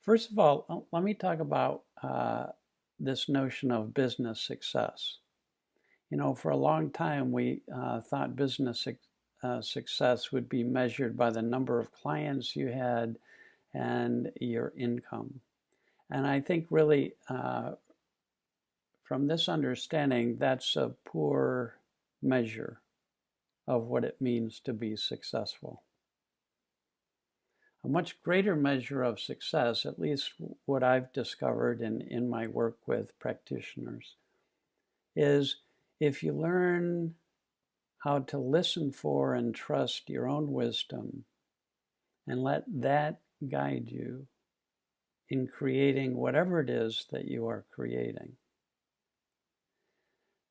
First of all, let me talk about this notion of business success. For a long time, we thought business success would be measured by the number of clients you had and your income. And I think really, from this understanding, that's a poor measure of what it means to be successful. A much greater measure of success, at least what I've discovered in my work with practitioners, is if you learn how to listen for and trust your own wisdom and let that guide you in creating whatever it is that you are creating.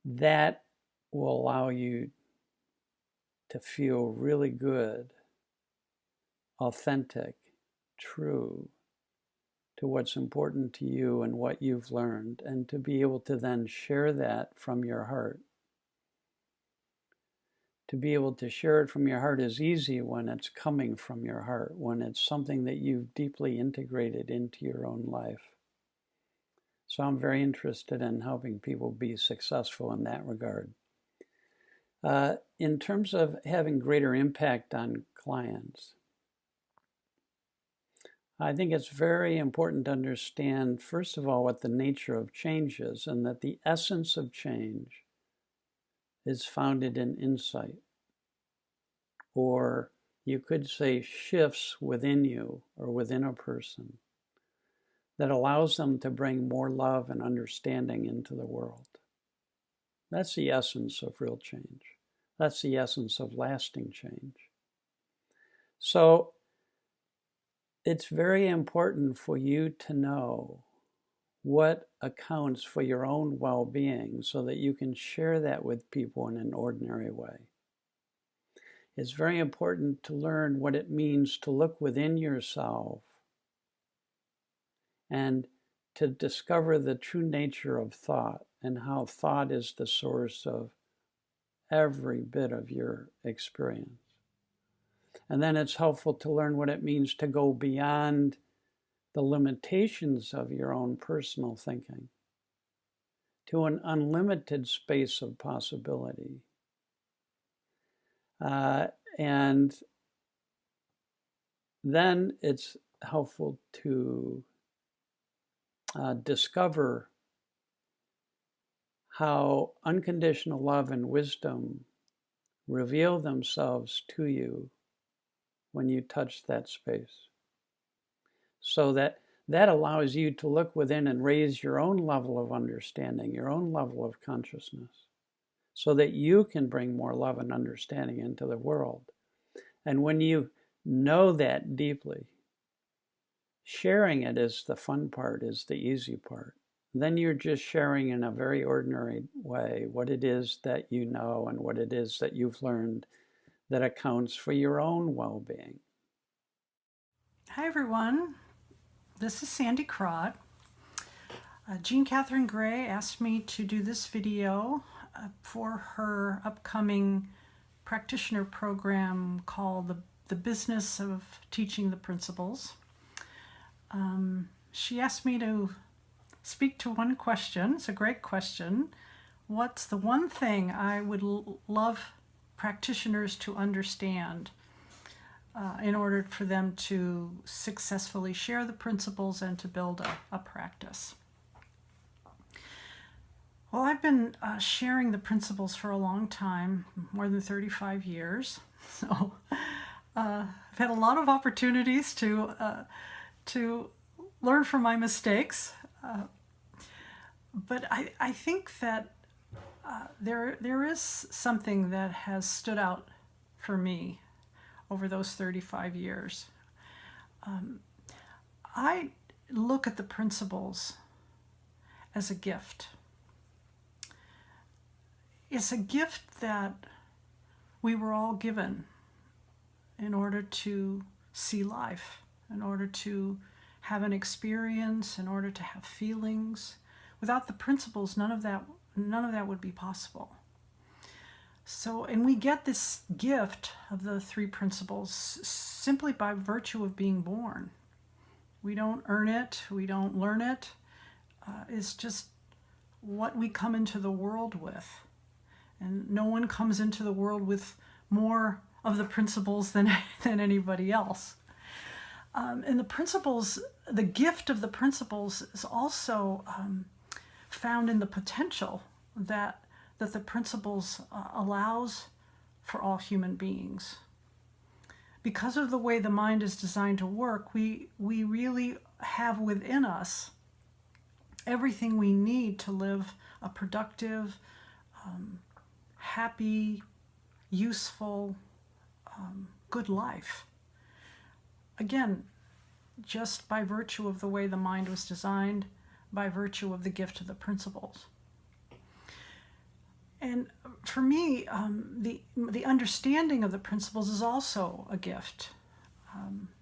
That will allow you to feel really good, authentic, true to what's important to you and what you've learned, and to be able to then share that from your heart. To be able to share it from your heart is easy when it's coming from your heart, when it's something that you've deeply integrated into your own life. So I'm very interested in helping people be successful in that regard. In terms of having greater impact on clients, I think it's very important to understand, first of all, what the nature of change is, and that the essence of change is founded in insight. Or you could say shifts within you or within a person that allows them to bring more love and understanding into the world. That's the essence of real change. That's the essence of lasting change. So it's very important for you to know what accounts for your own well-being so that you can share that with people in an ordinary way. It's very important to learn what it means to look within yourself and to discover the true nature of thought and how thought is the source of every bit of your experience. And then it's helpful to learn what it means to go beyond the limitations of your own personal thinking to an unlimited space of possibility. And then it's helpful to discover how unconditional love and wisdom reveal themselves to you when you touch that space. So that allows you to look within and raise your own level of understanding, your own level of consciousness, so that you can bring more love and understanding into the world. And when you know that deeply, sharing it is the fun part, is the easy part. Then you're just sharing in a very ordinary way what it is that you know and what it is that you've learned that accounts for your own well-being. Hi everyone, this is Sandy Crott. Jean Catherine Gray asked me to do this video for her upcoming practitioner program called the Business of Teaching the Principles. She asked me to speak to one question. It's a great question. What's the one thing I would love practitioners to understand in order for them to successfully share the principles and to build a practice? Well, I've been sharing the principles for a long time, more than 35 years. So I've had a lot of opportunities to learn from my mistakes. But I think that there is something that has stood out for me over those 35 years. I look at the principles as a gift. It's a gift that we were all given in order to see life, in order to have an experience, in order to have feelings. Without the principles, none of that would be possible. So, and we get this gift of the three principles simply by virtue of being born. We don't earn it. We don't learn it. It's just what we come into the world with. And no one comes into the world with more of the principles than anybody else. And the principles, the gift of the principles is also found in the potential that the principles allows for all human beings. Because of the way the mind is designed to work, we really have within us everything we need to live a productive, happy, useful, good life. Again, just by virtue of the way the mind was designed, by virtue of the gift of the principles. And for me, the understanding of the principles is also a gift.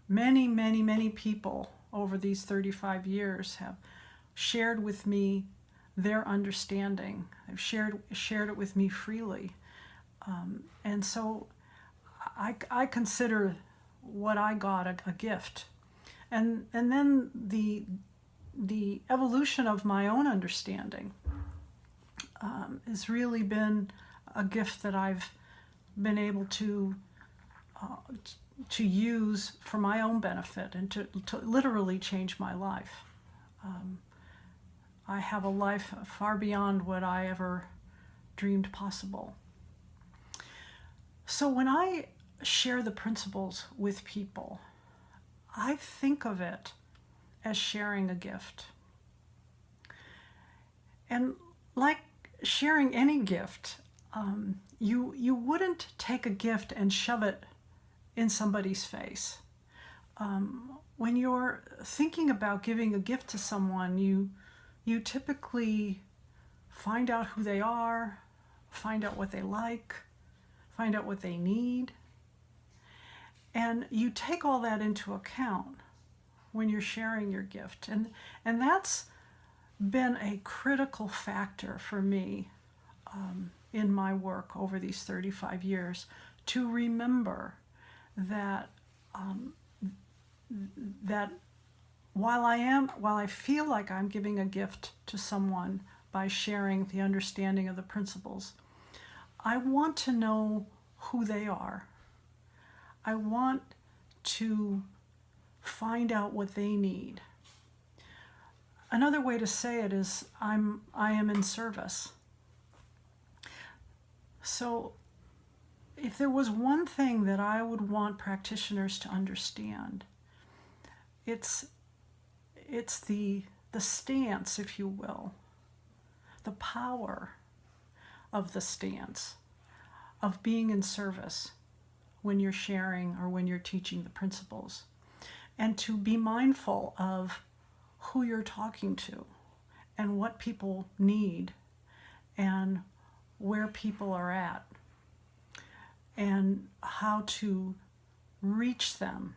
Many people over these 35 years have shared with me their understanding. They've shared it with me freely. And so I consider what I got a gift. And then the evolution of my own understanding has really been a gift that I've been able to use for my own benefit and to literally change my life. I have a life far beyond what I ever dreamed possible. So when I share the principles with people, I think of it as sharing a gift. And like sharing any gift, you wouldn't take a gift and shove it in somebody's face. When you're thinking about giving a gift to someone, you typically find out who they are, find out what they like, find out what they need. And you take all that into account when you're sharing your gift. And that's been a critical factor for me in my work over these 35 years, to remember that that while I feel like I'm giving a gift to someone by sharing the understanding of the principles, I want to know who they are. I want to find out what they need. Another way to say it is I am in service. So if there was one thing that I would want practitioners to understand, it's the stance, if you will, the power of the stance of being in service when you're sharing or when you're teaching the principles, and to be mindful of who you're talking to and what people need and where people are at and how to reach them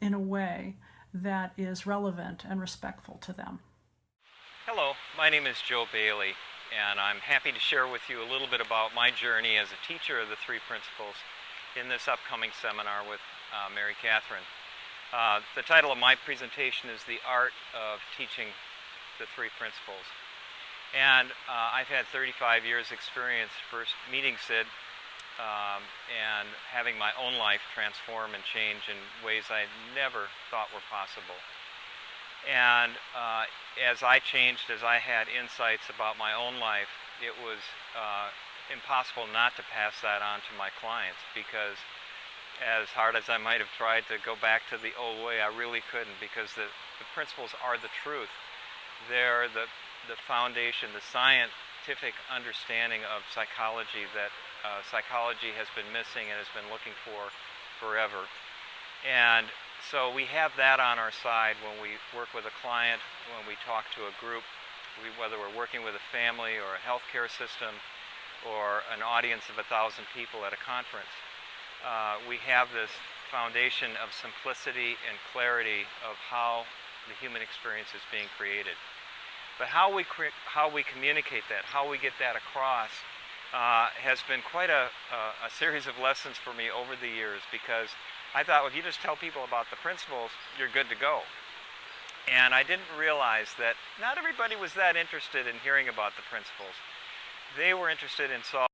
in a way that is relevant and respectful to them. Hello, my name is Joe Bailey, and I'm happy to share with you a little bit about my journey as a teacher of the three principles in this upcoming seminar with Mary Catherine. The title of my presentation is The Art of Teaching the Three Principles. And I've had 35 years experience first meeting Sid and having my own life transform and change in ways I never thought were possible. And as I changed, as I had insights about my own life, it was impossible not to pass that on to my clients, because as hard as I might have tried to go back to the old way, I really couldn't, because the principles are the truth. They're the foundation, the scientific understanding of psychology that psychology has been missing and has been looking for forever. And so we have that on our side when we work with a client, when we talk to a group, whether we're working with a family or a healthcare system or an audience of 1,000 people at a conference. We have this foundation of simplicity and clarity of how the human experience is being created. But how we communicate that, how we get that across, has been quite a series of lessons for me over the years, because I thought, well, if you just tell people about the principles, you're good to go. And I didn't realize that not everybody was that interested in hearing about the principles. They were interested in solving